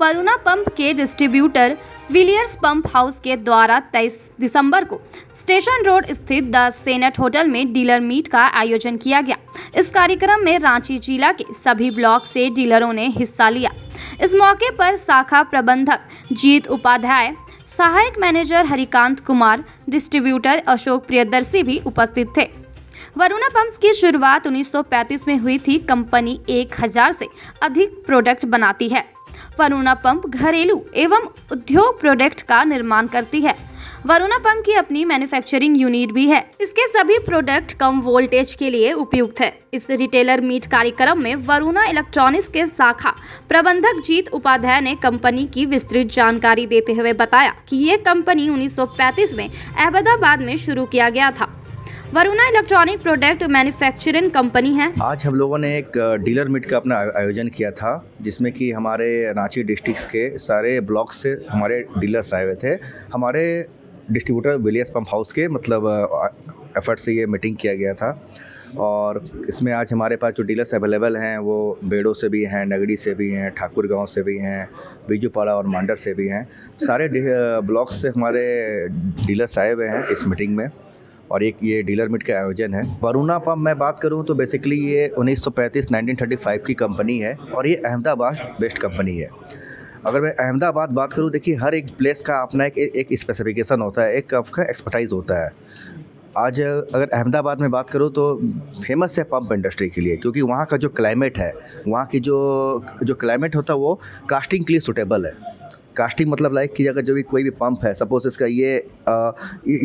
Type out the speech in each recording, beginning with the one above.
Varuna pump के distributor Villiers pump house के द्वारा 23 दिसंबर को स्टेशन रोड स्थित द सेनेट होटल में डीलर मीट का आयोजन किया गया। इस कार्यक्रम में रांची जिला के सभी ब्लॉक से डीलरों ने हिस्सा लिया। इस मौके पर शाखा प्रबंधक जीत उपाध्याय, सहायक मैनेजर हरिकांत कुमार, डिस्ट्रीब्यूटर अशोक प्रियदर्शी भी उपस्थित थे। वरुणा पंप्स की शुरुआत 1935 में हुई थी। कंपनी 1000 से अधिक प्रोडक्ट बनाती है। वरुणा पंप घरेलू एवं उद्योग प्रोडक्ट का निर्माण करती है। वरुणा पंप की अपनी मैन्युफैक्चरिंग यूनिट भी है। इसके सभी प्रोडक्ट कम वोल्टेज के लिए उपयुक्त है। इस रिटेलर मीट कार्यक्रम में वरुणा इलेक्ट्रॉनिक्स के शाखा प्रबंधक जीत उपाध्याय ने कंपनी की विस्तृत जानकारी देते हुए बताया कि ये कंपनी 1935 में अहमदाबाद में शुरू किया गया था। Varuna electronic product manufacturing company है। आज हम लोगों ने एक डीलर मीट का अपना आयोजन किया था, जिसमें कि हमारे रांची डिस्ट्रिक्ट के सारे ब्लॉक से हमारे डीलर्स आए हुए थे। हमारे डिस्ट्रीब्यूटर विलियर्स पंप हाउस के एफर्ट से ये मीटिंग किया गया था। और इसमें आज हमारे पास जो डीलर्स अवेलेबल हैं वो बेड़ो से भी हैं, नगड़ी से भी हैं, ठाकुर गांव से भी हैं, बीजूपाड़ा और मांडर से भी हैं। सारे ब्लॉक से हमारे डीलर्स आए हुए हैं इस मीटिंग में और एक ये डीलर मीट का आयोजन है। वरुणा पंप मैं बात करूं तो बेसिकली ये 1935 की कंपनी है और ये अहमदाबाद बेस्ड कंपनी है। अगर मैं अहमदाबाद बात करूं, देखिए हर एक प्लेस का अपना एक स्पेसिफिकेशन होता है, एक आपका एक्सपर्टाइज होता है। आज अगर अहमदाबाद में बात करूं तो फेमस है पंप इंडस्ट्री के लिए, क्योंकि वहाँ का जो क्लाइमेट है, वहाँ की जो क्लाइमेट होता है वो कास्टिंग के लिए सूटेबल है। कास्टिंग मतलब लाइक कि अगर जो भी कोई भी पंप है, सपोज इसका ये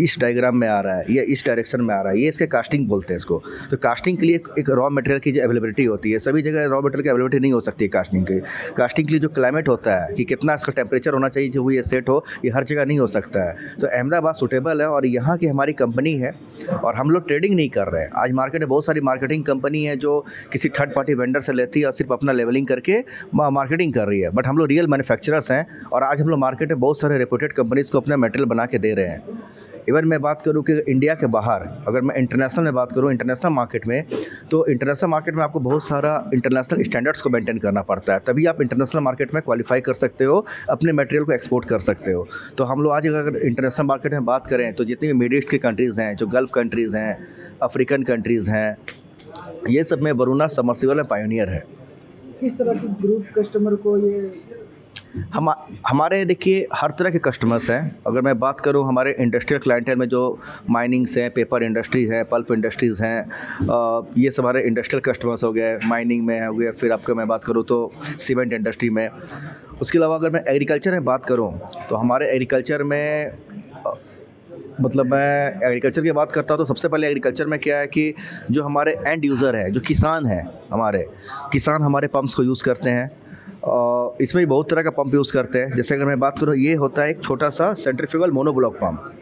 इस डायग्राम में आ रहा है, ये इस डायरेक्शन में आ रहा है, ये इसके कास्टिंग बोलते हैं इसको। तो कास्टिंग के लिए एक रॉ मटेरियल की जो अवेलेबिलिटी होती है, सभी जगह रॉ मटेरियल की अवेलेबिलिटी नहीं हो सकती है कास्टिंग की। कास्टिंग के लिए जो क्लाइमेट होता है कि कितना इसका टेम्परेचर होना चाहिए जो ये सेट हो, ये हर जगह नहीं हो सकता है। तो अहमदाबाद सूटेबल है और यहाँ की हमारी कंपनी है और हम लोग ट्रेडिंग नहीं कर रहे हैं। आज मार्केट में बहुत सारी मार्केटिंग कंपनी है जो किसी थर्ड पार्टी वेंडर से लेती है और सिर्फ अपना लेवलिंग करके मार्केटिंग कर रही है, बट हम लोग रियल मैन्युफैक्चरर्स हैं और आज हम लोग मार्केट में बहुत सारे रेपुटेड कंपनीज़ को अपना मटेरियल बना के दे रहे हैं। इवन मैं बात करूं कि इंडिया के बाहर, अगर मैं इंटरनेशनल में बात करूं, इंटरनेशनल मार्केट में, तो इंटरनेशनल मार्केट में आपको बहुत सारा इंटरनेशनल स्टैंडर्ड्स को मेंटेन करना पड़ता है, तभी आप इंटरनेशनल मार्केट में क्वालिफाई कर सकते हो, अपने मटेरियल को एक्सपोर्ट कर सकते हो। तो हम लोग आज अगर इंटरनेशनल मार्केट में बात करें तो जितनी भी मिडिल ईस्ट की कंट्रीज़ हैं, जो गल्फ़ कंट्रीज़ हैं, अफ्रीकन कंट्रीज़ हैं, ये सब में वरुणा सबमर्सिबल में पायोनियर है। किस तरह की ग्रुप कस्टमर को ये हमारे देखिए हर तरह के कस्टमर्स हैं। अगर मैं बात करूं हमारे इंडस्ट्रियल क्लाइंटेल में जो माइनिंग्स हैं, पेपर इंडस्ट्री है, पल्प इंडस्ट्रीज़ हैं, ये सब हमारे इंडस्ट्रियल कस्टमर्स हो गए। माइनिंग में हो गया, फिर आपका मैं बात करूं तो सीमेंट इंडस्ट्री में। उसके अलावा अगर मैं एग्रीकल्चर में बात करूं तो हमारे एग्रीकल्चर में मतलब मैं एग्रीकल्चर की बात करता हूँ तो सबसे पहले एग्रीकल्चर में क्या है कि जो हमारे एंड यूज़र हैं, जो किसान हैं, हमारे किसान हमारे पंप्स को यूज़ करते हैं। इसमें भी बहुत तरह का पंप यूज़ करते हैं। जैसे अगर मैं बात करूँ, ये होता है एक छोटा सा सेंट्रीफ्यूगल मोनोब्लॉक पंप,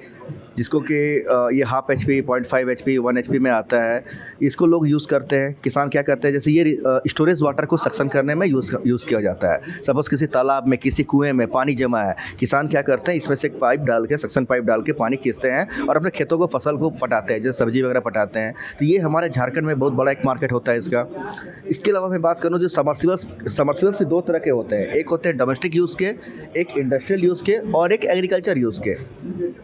जिसको कि ये 1/2 HP, 0.5 HP, 1 HP में आता है। इसको लोग यूज़ करते हैं। किसान क्या करते हैं, जैसे ये स्टोरेज वाटर को सक्शन करने में यूज़ किया जाता है। सपोज़ किसी तालाब में, किसी कुएं में पानी जमा है, किसान क्या करते हैं, इसमें से एक पाइप डाल के, सक्शन पाइप डाल के पानी खींचते हैं और अपने खेतों को, फसल को पटाते हैं, जैसे सब्जी वगैरह पटाते हैं। तो ये हमारे झारखंड में बहुत बड़ा एक मार्केट होता है इसका। इसके अलावा मैं बात करूँ जो सबमर्सिबल्स भी दो तरह के होते हैं। एक होते हैं डोमेस्टिक यूज़ के, एक इंडस्ट्रियल यूज़ के और एक एग्रीकल्चर यूज़ के।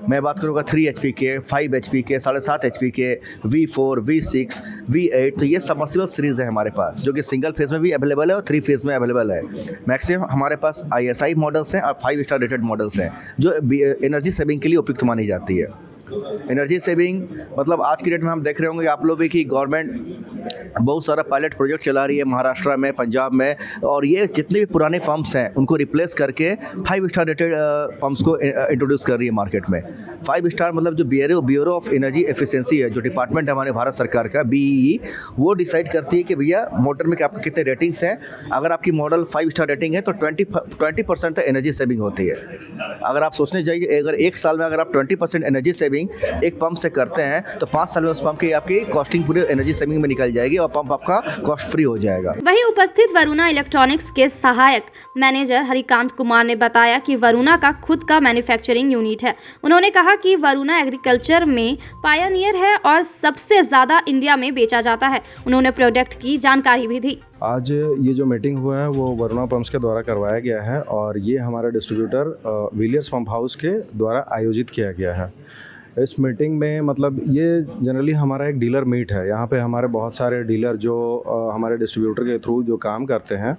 मैं बात करूँगा 3 HP के, 5 HP के, 7.5 HP के, V4, V6, V8। तो ये सबमर्सिबल सीरीज़ है हमारे पास, जो कि सिंगल फेज़ में भी अवेलेबल है और 3 फेज़ में अवेलेबल है। मैक्सिमम हमारे पास ISI मॉडल्स हैं और 5 स्टार रेटेड मॉडल्स हैं, जो एनर्जी सेविंग के लिए उपयुक्त मानी जाती है। एनर्जी सेविंग मतलब आज की डेट में हम देख रहे होंगे आप लोग भी कि गवर्नमेंट बहुत सारा पायलट प्रोजेक्ट चला रही है महाराष्ट्र में, पंजाब में, और ये जितने भी पुराने पंप्स हैं उनको रिप्लेस करके 5 स्टार रेटेड पंप्स को इंट्रोड्यूस कर रही है मार्केट में। 5 स्टार मतलब जो ब्यूरो ऑफ एनर्जी एफिशिएंसी है, जो डिपार्टमेंट है हमारे भारत सरकार का, BEE, वो डिसाइड करती है कि भैया मोटर में आपके कितने रेटिंग्स हैं। अगर आपकी मॉडल 5 स्टार रेटिंग है तो 20% तक एनर्जी सेविंग होती है। अगर आप सोचने जाइए, अगर एक साल में अगर आप 20% एनर्जी सेविंग एक पंप से करते हैं तो 5 साल में उस पंप की आपकी कॉस्टिंग पूरे एनर्जी सेविंग में निकल जाएगी और पंप आपका कॉस्ट फ्री हो जाएगा। वहीं उपस्थित वरुणा इलेक्ट्रॉनिक्स के सहायक मैनेजर हरिकांत कुमार ने बताया कि वरुणा का खुद का मैन्युफैक्चरिंग यूनिट है। उन्होंने कहा कि वरुणा एग्रीकल्चर में पायनियर है और सबसे ज्यादा इंडिया में बेचा जाता है। उन्होंने प्रोडक्ट की जानकारी भी दी। आज ये जो मीटिंग हुआ है वो वरुणा पंप्स के द्वारा करवाया गया है और ये हमारा डिस्ट्रीब्यूटर विलियर्स पंप हाउस के द्वारा आयोजित किया गया है। इस मीटिंग में मतलब ये जनरली हमारा एक डीलर मीट है। यहाँ पे हमारे बहुत सारे डीलर जो हमारे डिस्ट्रीब्यूटर के थ्रू जो काम करते हैं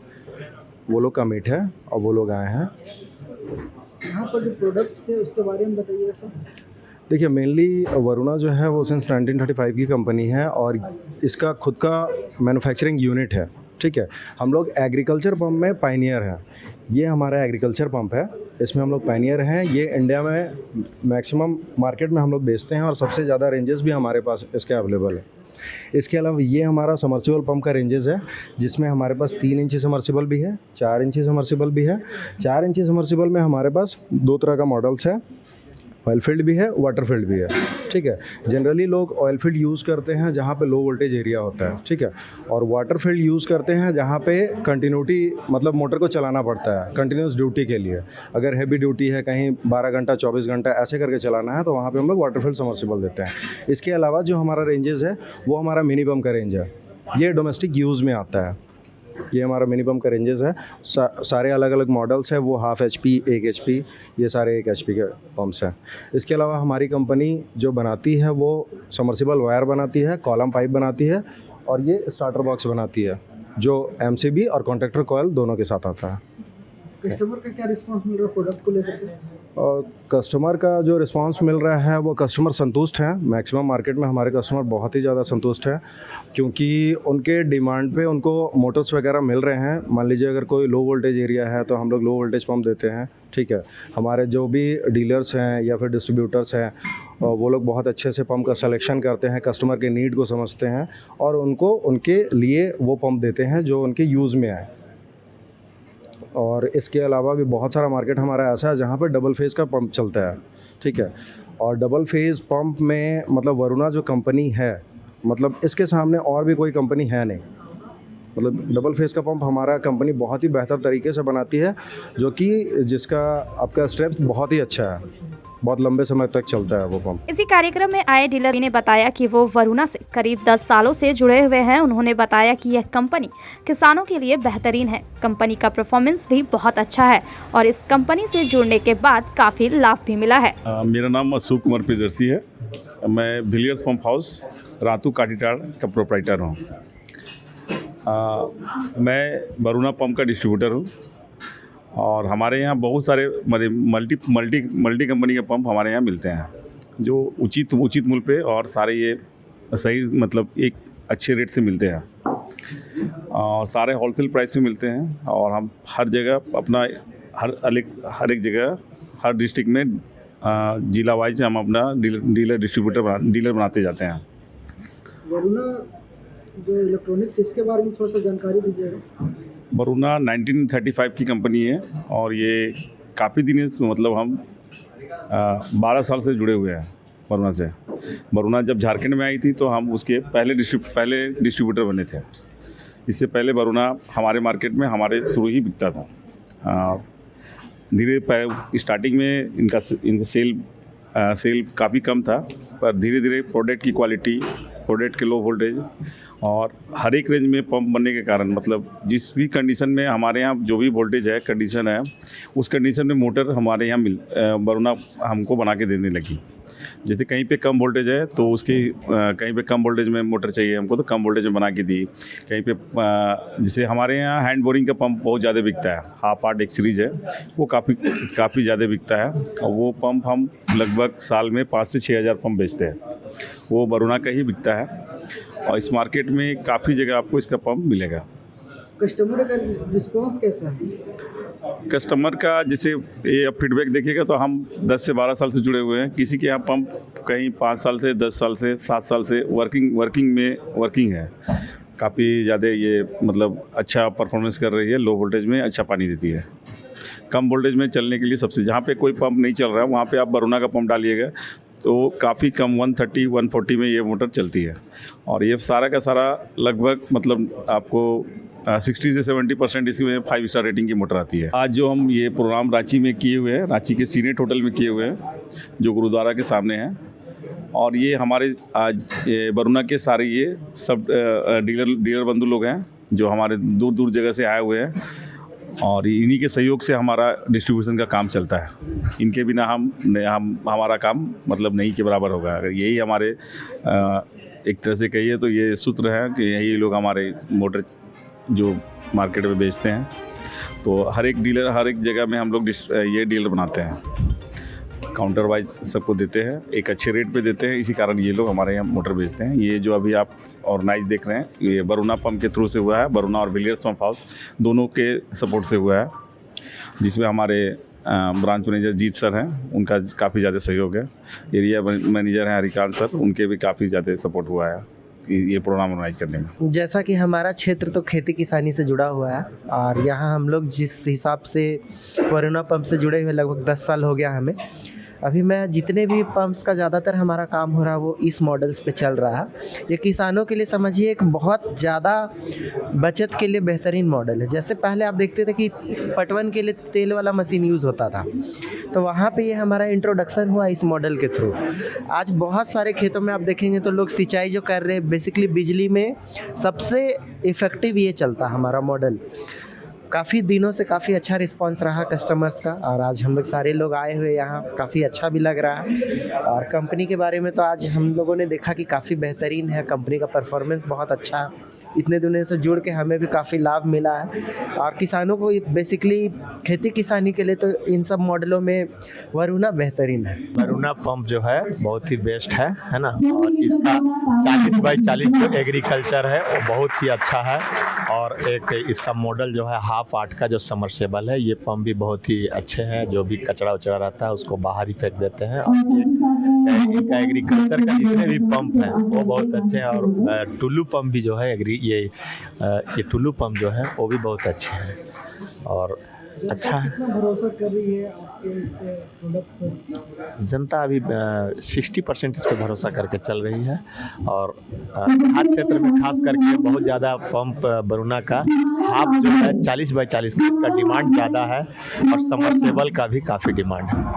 वो लोग का मीट है और वो लोग आए हैं। यहाँ पर जो प्रोडक्ट्स है उसके बारे में बताइए सर। देखिए, मेनली वरुणा जो है वो सिंस 1935 की कंपनी है और इसका खुद का मैन्युफैक्चरिंग यूनिट है। ठीक है, हम लोग एग्रीकल्चर पंप में पायनियर हैं। ये हमारा एग्रीकल्चर पंप है, इसमें हम लोग पायनियर हैं। ये इंडिया में मैक्सिमम मार्केट में हम लोग बेचते हैं और सबसे ज़्यादा रेंजेस भी हमारे पास इसके अवेलेबल है। इसके अलावा ये हमारा समर्सिबल पंप का रेंजेस है, जिसमें हमारे पास 3 इंची समर्सिबल भी है, 4 इंची समर्सिबल भी है। 4 इंची समर्सिबल में हमारे पास 2 तरह का मॉडल्स है, ऑयल फील्ड भी है, वाटर फील्ड भी है। ठीक है, जनरली लोग ऑयल फील्ड यूज़ करते हैं जहाँ पे लो वोल्टेज एरिया होता है। ठीक है, और वाटर फील्ड यूज़ करते हैं जहाँ पे कंटिन्यूटी मतलब मोटर को चलाना पड़ता है कंटिन्यूस ड्यूटी के लिए। अगर हैवी ड्यूटी है, कहीं 12 घंटा 24 घंटा ऐसे करके चलाना है, तो वहाँ पे हम लोग वाटर फील्ड समर्सिबल देते हैं। इसके अलावा जो हमारा रेंजेस है वो हमारा मिनी पम्प का रेंज है। ये डोमेस्टिक यूज़ में आता है। ये हमारा मिनी पम्प का रेंजेस है। सारे अलग अलग मॉडल्स है, वो 1/2 HP, 1 HP, ये सारे 1 HP के पम्प्स हैं। इसके अलावा हमारी कंपनी जो बनाती है वो समर्सिबल वायर बनाती है, कॉलम पाइप बनाती है और ये स्टार्टर बॉक्स बनाती है जो MCB और कॉन्ट्रैक्टर कॉयल दोनों के साथ आता है। कस्टमर का क्या रिस्पांस मिल रहा है प्रोडक्ट को लेकर के? और कस्टमर का जो रिस्पांस मिल रहा है वो कस्टमर संतुष्ट हैं। मैक्सिमम मार्केट में हमारे कस्टमर बहुत ही ज़्यादा संतुष्ट हैं, क्योंकि उनके डिमांड पे उनको मोटर्स वगैरह मिल रहे हैं। मान लीजिए अगर कोई लो वोल्टेज एरिया है तो हम लोग लो वोल्टेज पंप देते हैं। ठीक है, हमारे जो भी डीलर्स हैं या फिर डिस्ट्रीब्यूटर्स हैं वो लोग बहुत अच्छे से पंप का सिलेक्शन करते हैं, कस्टमर के नीड को समझते हैं और उनको उनके लिए वो पंप देते हैं जो उनके यूज़ में आए। और इसके अलावा भी बहुत सारा मार्केट हमारा ऐसा है जहाँ पर डबल फेज़ का पंप चलता है। ठीक है, और डबल फेज़ पंप में मतलब वरुणा जो कंपनी है, मतलब इसके सामने और भी कोई कंपनी है नहीं। मतलब डबल फेज़ का पंप हमारा कंपनी बहुत ही बेहतर तरीके से बनाती है, जो कि जिसका आपका स्ट्रेंथ बहुत ही अच्छा है, बहुत लंबे समय तक चलता है वो पंप। इसी कार्यक्रम में आए डीलर ने बताया कि वो वरुणा से करीब 10 सालों से जुड़े हुए हैं। उन्होंने बताया कि यह कंपनी किसानों के लिए बेहतरीन है। कंपनी का परफॉर्मेंस भी बहुत अच्छा है और इस कंपनी से जुड़ने के बाद काफ़ी लाभ भी मिला है। मेरा नाम अशोक कुमार प्रियदर्शी है। मैं विलियर्स पंप हाउस रातू काटीटाड़ का प्रोप्राइटर हूँ। मैं वरुणा पंप का डिस्ट्रीब्यूटर हूँ और हमारे यहाँ बहुत सारे मल्टी कंपनी के पंप हमारे यहाँ मिलते हैं, जो उचित मूल्य पे और सारे ये सही मतलब एक अच्छे रेट से मिलते हैं और सारे होलसेल प्राइस में मिलते हैं। और हम हर जगह अपना हर एक जगह हर डिस्ट्रिक्ट में जिला वाइज हम अपना डीलर बनाते जाते हैं। वरुणा जो इलेक्ट्रॉनिक्स, इसके बारे में थोड़ा सा जानकारी दीजिएगा। वरुणा 1935 की कंपनी है और ये काफ़ी दिन से मतलब हम 12 साल से जुड़े हुए हैं वरुणा से। वरुणा जब झारखंड में आई थी तो हम उसके पहले डिस्ट्रीब्यूटर बने थे। इससे पहले वरुणा हमारे मार्केट में हमारे थ्रू ही बिकता था। धीरे स्टार्टिंग में इनका सेल काफ़ी कम था, पर धीरे धीरे प्रोडक्ट की क्वालिटी, प्रोडक्ट के लो वोल्टेज और हर एक रेंज में पंप बनने के कारण मतलब जिस भी कंडीशन में हमारे यहाँ जो भी वोल्टेज है कंडीशन है, उस कंडीशन में मोटर हमारे यहाँ वरुणा हमको बना के देने लगी। जैसे कहीं पे कम वोल्टेज है तो उसकी कहीं पे कम वोल्टेज में मोटर चाहिए हमको तो कम वोल्टेज में बना के दी। कहीं पे जैसे हमारे यहाँ हैंड बोरिंग का पंप बहुत ज़्यादा बिकता है, हाफ आर्ट एक सीरीज़ है, वो काफ़ी ज़्यादा बिकता है और वो पंप हम लगभग साल में 5 से 6 हज़ार पंप बेचते हैं, वो वरुणा का ही बिकता है। और इस मार्केट में काफ़ी जगह आपको इसका पंप मिलेगा। कस्टमर का रिस्पांस कैसा है? कस्टमर का जैसे ये फीडबैक देखिएगा तो हम 10 से 12 साल से जुड़े हुए हैं। किसी के यहाँ पंप कहीं 5 साल से 10 साल से 7 साल से वर्किंग है। काफ़ी ज़्यादा ये मतलब अच्छा परफॉर्मेंस कर रही है, लो वोल्टेज में अच्छा पानी देती है। कम वोल्टेज में चलने के लिए सबसे जहाँ पे कोई पंप नहीं चल रहा है वहाँ पे आप वरुणा का पंप डालिएगा तो काफ़ी कम 130 140 में ये मोटर चलती है। और ये सारा का सारा लगभग मतलब आपको 60 से 70% इसमें 5 स्टार रेटिंग की मोटर आती है। आज जो हम ये प्रोग्राम रांची में किए हुए हैं, रांची के सीनेट होटल में किए हुए हैं, जो गुरुद्वारा के सामने है। और ये हमारे आज ये वरुणा के सारे ये सब डीलर बंधु लोग हैं जो हमारे दूर दूर जगह से आए हुए हैं, और इन्हीं के सहयोग से हमारा डिस्ट्रीब्यूशन का काम चलता है। इनके बिना हमारा काम मतलब नहीं के बराबर होगा। अगर यही हमारे एक तरह से कहिए तो ये सूत्र है कि यही लोग हमारे मोटर जो मार्केट में बेचते हैं। तो हर एक डीलर हर एक जगह में हम लोग ये डीलर बनाते हैं, काउंटर वाइज सबको देते हैं, एक अच्छे रेट पे देते हैं। इसी कारण ये लोग हमारे यहाँ मोटर बेचते हैं। ये जो अभी आप ऑर्गेनाइज देख रहे हैं, ये वरुणा पंप के थ्रू से हुआ है। वरुणा और विलियर्स पंप हाउस दोनों के सपोर्ट से हुआ है, जिसमें हमारे ब्रांच मैनेजर जीत सर हैं, उनका काफ़ी ज़्यादा सहयोग है। एरिया मैनेजर हैं हरिकांत सर, उनके भी काफ़ी ज़्यादा सपोर्ट हुआ है ये प्रोग्राम ऑर्गेनाइज करने में। जैसा कि हमारा क्षेत्र तो खेती किसानी से जुड़ा हुआ है, और यहाँ हम लोग जिस हिसाब से वरुणा पंप से जुड़े हुए लगभग 10 साल हो गया हमें। अभी मैं जितने भी पंप्स का ज़्यादातर हमारा काम हो रहा है वो इस मॉडल्स पे चल रहा है। ये किसानों के लिए समझिए एक बहुत ज़्यादा बचत के लिए बेहतरीन मॉडल है। जैसे पहले आप देखते थे कि पटवन के लिए तेल वाला मशीन यूज़ होता था, तो वहाँ पे ये हमारा इंट्रोडक्शन हुआ इस मॉडल के थ्रू। आज बहुत सारे खेतों में आप देखेंगे तो लोग सिंचाई जो कर रहे हैं, बेसिकली बिजली में सबसे इफ़ेक्टिव ये चलता हमारा मॉडल। काफ़ी दिनों से काफ़ी अच्छा रिस्पांस रहा कस्टमर्स का, और आज हम लोग सारे लोग आए हुए यहाँ, काफ़ी अच्छा भी लग रहा है। और कंपनी के बारे में तो आज हम लोगों ने देखा कि काफ़ी बेहतरीन है, कंपनी का परफॉर्मेंस बहुत अच्छा है। इतने दिनों से जुड़ के हमें भी काफ़ी लाभ मिला है, और किसानों को बेसिकली खेती किसानी के लिए तो इन सब मॉडलों में वरुणा बेहतरीन है। वरुणा पंप जो है बहुत ही बेस्ट है ना। और इसका 40x40 जो एग्रीकल्चर है वो बहुत ही अच्छा है। और एक इसका मॉडल जो है 1/2 का जो समरसेबल है, ये पंप भी बहुत ही अच्छे हैं। जो भी कचरा उचरा रहता है उसको बाहर ही फेंक देते हैं। और इनका एग्रीकल्चर का जितने भी पंप हैं वो बहुत अच्छे हैं। और टुल्लू पंप भी जो है ये टुल्लू पंप जो है वो भी बहुत अच्छे हैं और अच्छा है। कितना भरोसा कर रही है आपके इस प्रोडक्ट पर? जनता अभी 60% इस पर भरोसा करके चल रही है। और हर क्षेत्र में खास करके बहुत ज़्यादा पंप वरुणा का हाफ जो है 40x40 का इसका डिमांड ज़्यादा है, और समरसेबल का भी काफ़ी डिमांड है।